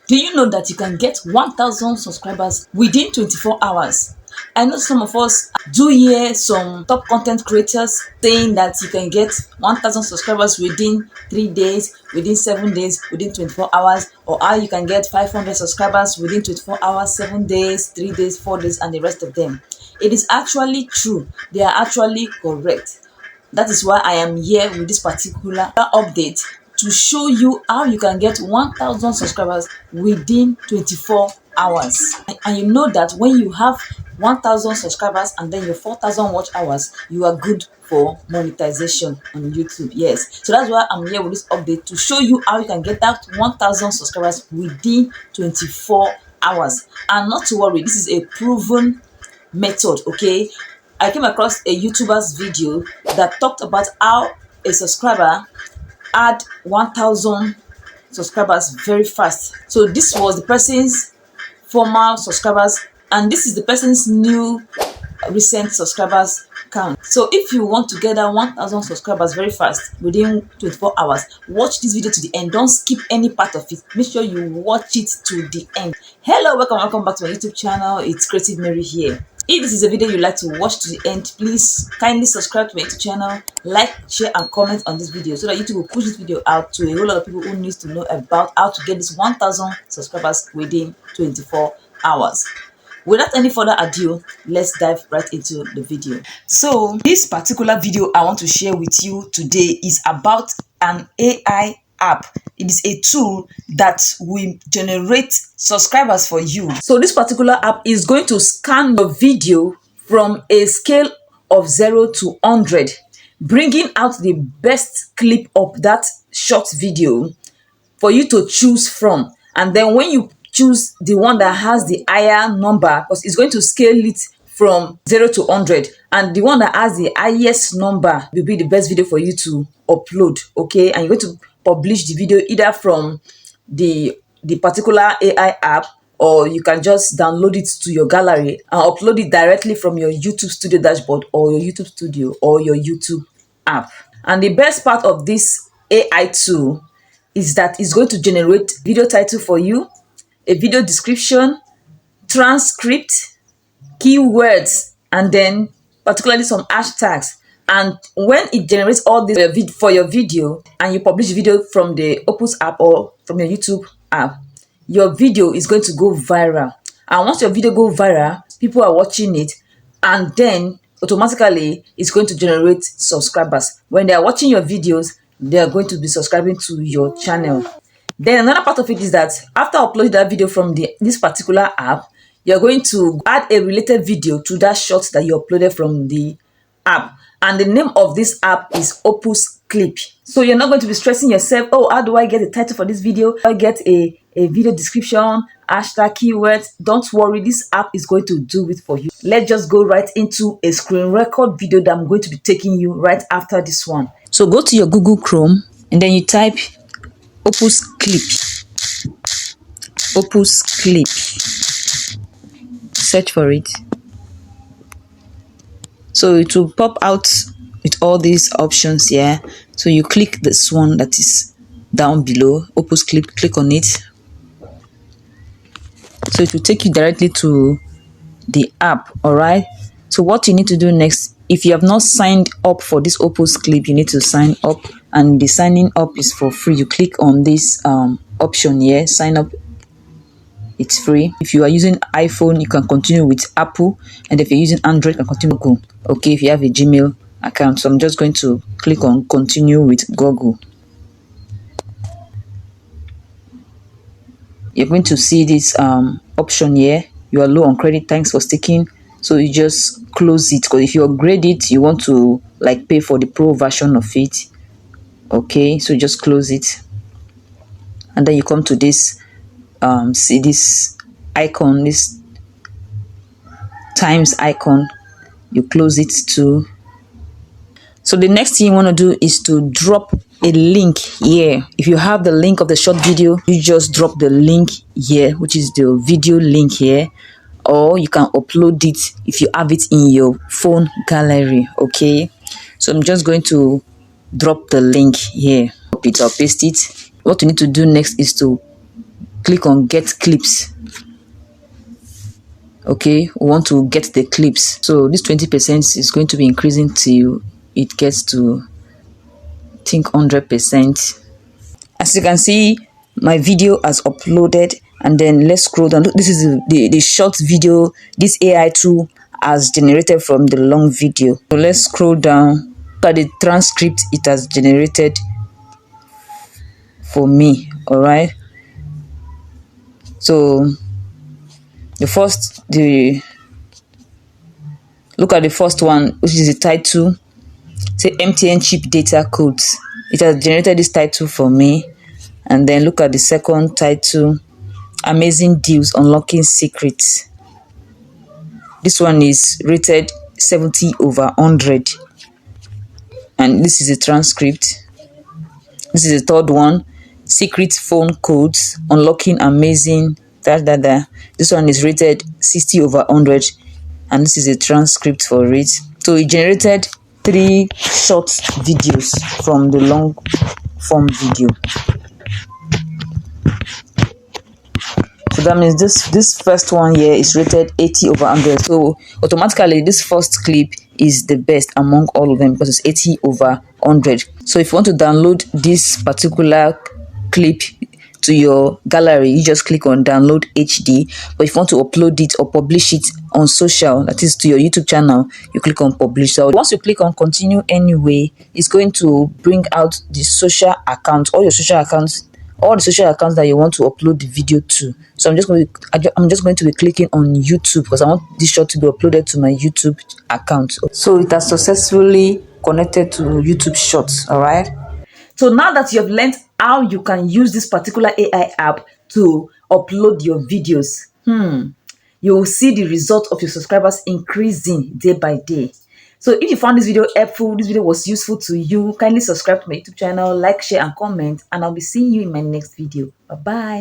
Do you know that you can get 1,000 subscribers within 24 hours? I know some of us do hear some top content creators saying that you can get 1,000 subscribers within 3 days, within 7 days, within 24 hours, or how you can get 500 subscribers within 24 hours, 7 days, 3 days, 4 days, and the rest of them. It is actually true. They are actually correct. That is why I am here with this particular update to show you how you can get 1,000 subscribers within 24 hours. And you know that when you have 1,000 subscribers and then your 4,000 watch hours, you are good for monetization on YouTube. Yes, so that's why I'm here with this update to show you how you can get that 1,000 subscribers within 24 hours. And not to worry, this is a proven method. Okay, I came across a YouTuber's video that talked about how a subscriber had 1,000 subscribers very fast. So this was the person's former subscribers, and this is the person's new recent subscribers count. So if you want to get that 1,000 subscribers very fast within 24 hours, watch this video to the end. Don't skip any part of it. Make sure you watch it to the end. Hello, welcome back to my YouTube channel. It's Creative Mary here. If this is a video you like to watch to the end, please kindly subscribe to my YouTube channel, like, share, and comment on this video so that YouTube will push this video out to a whole lot of people who need to know about how to get this 1,000 subscribers within 24 hours. Without any further ado, let's dive right into the video. So this particular video I want to share with you today is about an AI app. It is a tool that will generate subscribers for you. So this particular app is going to scan your video from a scale of 0 to 100, bringing out the best clip of that short video for you to choose from. And then when you choose the one that has the higher number, because it's going to scale it from 0 to 100, and the one that has the highest number will be the best video for you to upload. Okay, and you're going to publish the video either from the particular AI app, or you can just download it to your gallery and upload it directly from your YouTube Studio dashboard or your YouTube Studio or your YouTube app. And the best part of this AI tool is that it's going to generate video title for you, a video description, transcript, keywords, and then particularly some hashtags. And when it generates all this for your video and you publish video from the Opus app or from your YouTube app, your video is going to go viral. And once your video go viral, people are watching it, and then automatically it's going to generate subscribers. When they are watching your videos, they are going to be subscribing to your channel. Then another part of it is that after uploading that video from this particular app, you're going to add a related video to that short that you uploaded from the app. And the name of this app is Opus Clip. So you're not going to be stressing yourself, oh, how do I get a title for this video? How do I get a video description, hashtag, keywords? Don't worry, this app is going to do it for you. Let's just go right into a screen record video that I'm going to be taking you right after this one. So go to your Google Chrome and then you type Opus Clip. Opus Clip. Search for it. So it will pop out with all these options here. So you click this one that is down below, Opus Clip, click on it. So it will take you directly to the app. All right. So what you need to do next, if you have not signed up for this Opus Clip, you need to sign up, and the signing up is for free. You click on this option here, sign up. It's free. If you are using iPhone, you can continue with Apple, and if you're using Android, you can continue with Google. Okay, if you have a Gmail account. So I'm just going to click on continue with Google. You're going to see this option here. You are low on credit, thanks for sticking. So you just close it, because if you upgrade it, you want to like pay for the pro version of it. Okay, so just close it, and then you come to this see this icon, this times icon. You close it too. So the next thing you want to do is to drop a link here. If you have the link of the short video, you just drop the link here, which is the video link here, or you can upload it if you have it in your phone gallery. Okay, so I'm just going to drop the link here, copy it or paste it. What you need to do next is to click on get clips. Okay, we want to get the clips, so this 20% is going to be increasing till it gets to, I think, 100%. As you can see, my video has uploaded, and then let's scroll down. This is the short video this AI tool has generated from the long video. So let's scroll down. Look at the transcript it has generated for me. All right, so look at the first one, which is the title. Say MTN cheap data codes. It has generated this title for me. And then look at the second title, amazing deals unlocking secrets. This one is rated 70/100, and this is a transcript. This is the third one, secret phone codes unlocking amazing This one is rated 60/100, and this is a transcript for it. So it generated 3 short videos from the long form video. So that means this first one here is rated 80/100. So automatically this first clip is the best among all of them because it's 80/100. So if you want to download this particular clip to your gallery, you just click on download HD. But if you want to upload it or publish it on social, that is to your YouTube channel, you click on publish. So once you click on continue anyway, it's going to bring out the social account, all the social accounts that you want to upload the video to. So I'm just going to be clicking on YouTube because I want this shot to be uploaded to my YouTube account. So it has successfully connected to YouTube Shorts. All right. So now that you have learned how you can use this particular AI app to upload your videos, you will see the result of your subscribers increasing day by day. So if you found this video helpful, this video was useful to you, kindly subscribe to my YouTube channel, like, share, and comment, and I'll be seeing you in my next video. Bye-bye.